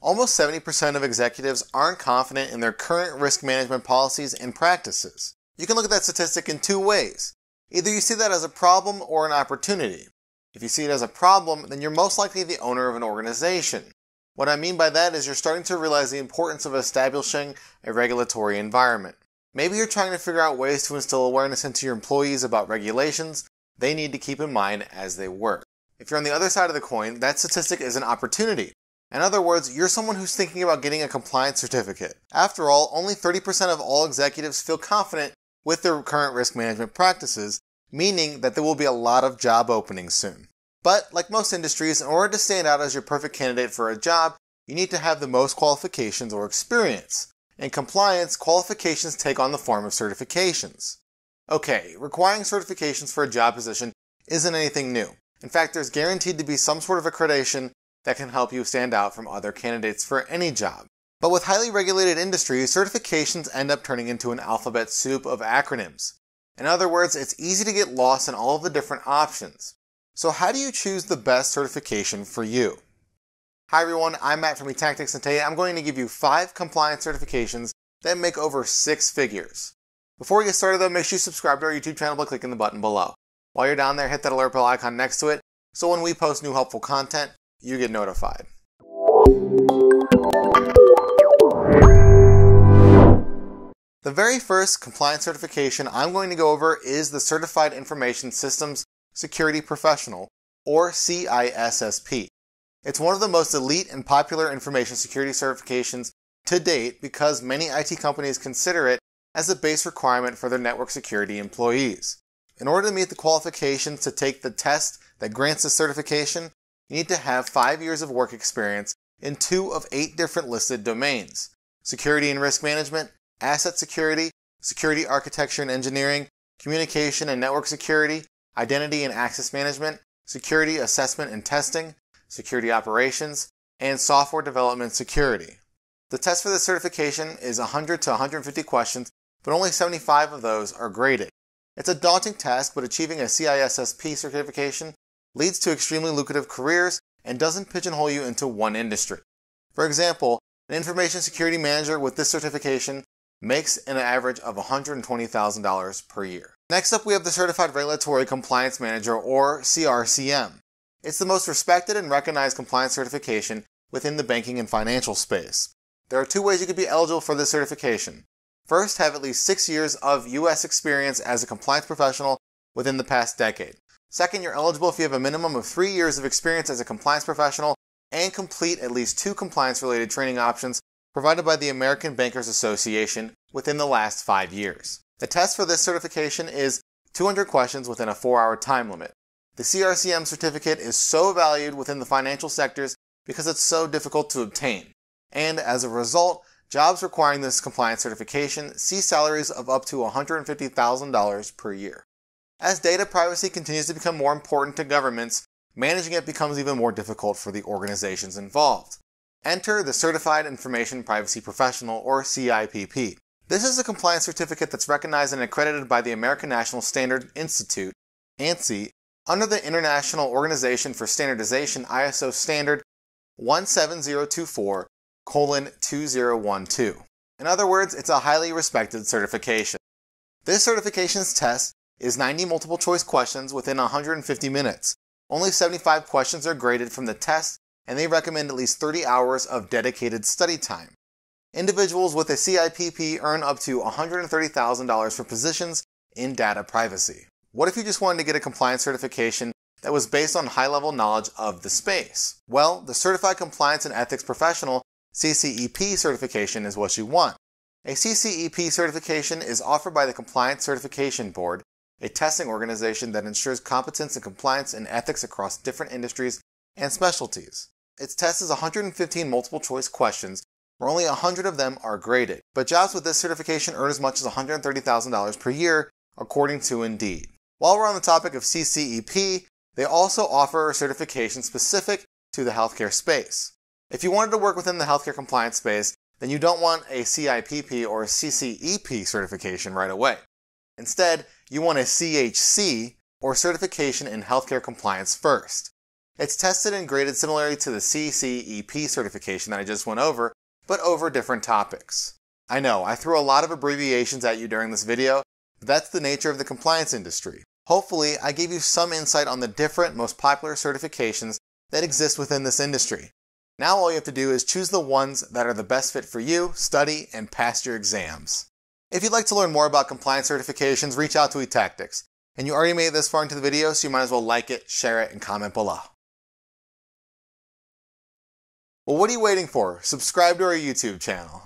Almost 70% of executives aren't confident in their current risk management policies and practices. You can look at that statistic in two ways. Either you see that as a problem or an opportunity. If you see it as a problem, then you're most likely the owner of an organization. What I mean by that is you're starting to realize the importance of establishing a regulatory environment. Maybe you're trying to figure out ways to instill awareness into your employees about regulations they need to keep in mind as they work. If you're on the other side of the coin, that statistic is an opportunity. In other words, you're someone who's thinking about getting a compliance certificate. After all, only 30% of all executives feel confident with their current risk management practices, meaning that there will be a lot of job openings soon. But, like most industries, in order to stand out as your perfect candidate for a job, you need to have the most qualifications or experience. In compliance, qualifications take on the form of certifications. Okay, requiring certifications for a job position isn't anything new. In fact, there's guaranteed to be some sort of accreditation that can help you stand out from other candidates for any job. But with highly regulated industries, certifications end up turning into an alphabet soup of acronyms. In other words, it's easy to get lost in all of the different options. So how do you choose the best certification for you? Hi everyone, I'm Matt from eTactics, and today I'm going to give you 5 compliance certifications that make over 6 figures. Before we get started though, make sure you subscribe to our YouTube channel by clicking the button below. While you're down there, hit that alert bell icon next to it, so when we post new helpful content, you get notified. The very first compliance certification I'm going to go over is the Certified Information Systems Security Professional, or CISSP. It's one of the most elite and popular information security certifications to date because many IT companies consider it as a base requirement for their network security employees. In order to meet the qualifications to take the test that grants the certification, you need to have 5 years of work experience in 2 of 8 different listed domains: security and risk management, asset security, security architecture and engineering, communication and network security, identity and access management, security assessment and testing, security operations, and software development security. The test for this certification is 100 to 150 questions, but only 75 of those are graded. It's a daunting task, but achieving a CISSP certification leads to extremely lucrative careers and doesn't pigeonhole you into one industry. For example, an information security manager with this certification makes an average of $120,000 per year. Next up, we have the Certified Regulatory Compliance Manager, or CRCM. It's the most respected and recognized compliance certification within the banking and financial space. There are 2 ways you could be eligible for this certification. First, have at least 6 years of U.S. experience as a compliance professional within the past decade. Second, you're eligible if you have a minimum of 3 years of experience as a compliance professional and complete at least 2 compliance-related training options provided by the American Bankers Association within the last 5 years. The test for this certification is 200 questions within a 4-hour time limit. The CRCM certificate is so valued within the financial sectors because it's so difficult to obtain. And as a result, jobs requiring this compliance certification see salaries of up to $150,000 per year. As data privacy continues to become more important to governments, managing it becomes even more difficult for the organizations involved. Enter the Certified Information Privacy Professional, or CIPP. This is a compliance certificate that's recognized and accredited by the American National Standard Institute, ANSI, under the International Organization for Standardization ISO Standard 17024:2012. In other words, it's a highly respected certification. This certification's test is 90 multiple choice questions within 150 minutes. Only 75 questions are graded from the test, and they recommend at least 30 hours of dedicated study time. Individuals with a CIPP earn up to $130,000 for positions in data privacy. What if you just wanted to get a compliance certification that was based on high-level knowledge of the space? Well, the Certified Compliance and Ethics Professional, CCEP certification is what you want. A CCEP certification is offered by the Compliance Certification Board, a testing organization that ensures competence and compliance in ethics across different industries and specialties. Its test is 115 multiple choice questions, where only 100 of them are graded. But jobs with this certification earn as much as $130,000 per year, according to Indeed. While we're on the topic of CCEP, they also offer a certification specific to the healthcare space. If you wanted to work within the healthcare compliance space, then you don't want a CIPP or a CCEP certification right away. Instead, you want a CHC, or Certification in Healthcare Compliance first. It's tested and graded similarly to the CCEP certification that I just went over, but over different topics. I know, I threw a lot of abbreviations at you during this video, but that's the nature of the compliance industry. Hopefully, I gave you some insight on the different, most popular certifications that exist within this industry. Now all you have to do is choose the ones that are the best fit for you, study, and pass your exams. If you'd like to learn more about compliance certifications, reach out to eTactics. And you already made it this far into the video, so you might as well like it, share it, and comment below. Well, what are you waiting for? Subscribe to our YouTube channel.